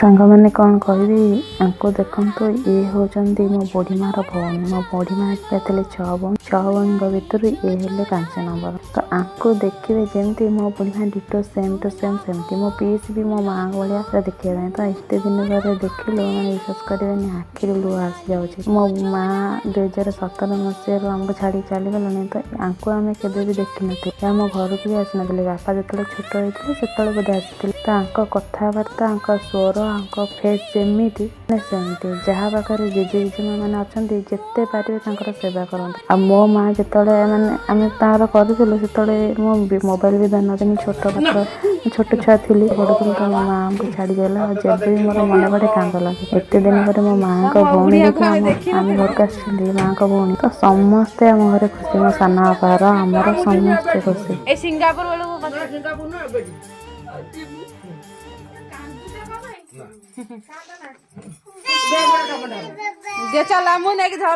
सांग मैंने कौन कहबी आंको देखु ये होचंदी मो बड़ी मार भौणी मो बड़ी माँ थे 6 भौणी 6 भौणी भितर ये हेले 5 नंबर तो आंको देखिए जमी मो बड़ी माँ डिटो सेम टू सेम सेमती मो पीस भी मो माँ भाया देखा तो एत दिन पर देखिलु मैंने विश्वास करें आखिर लुह आसी जाऊँगी मो माँ 2017 मसीह आमको छाड़ी चलीगलानी तो आंको आम के देखी नी आम घर को भी आसी ना बापा जो छोट होते से बोधे आसी तो आंको कथबार्ता आंको स्वर आंको फेस सेमती सेमती जहाँ पाखे जेजे जेजेमा मैंने अच्छा जिते पारे सेवा करते आ मो माँ जो मैंने आम तार करूँ से मो मोबाइल भी धन दिन छोट छोट छुआ थी पढ़ुल तो मो माँ को छाड़ी गला जब भी मोर मन पड़े कांद लगे एत दिन पर मो माँ को भौणी आम घर को आसी माँ को भौणी तो समस्ते आम घर खुशी मो सान बापार आमर समस्ते खुशी सिंगापुर चल मुझे धर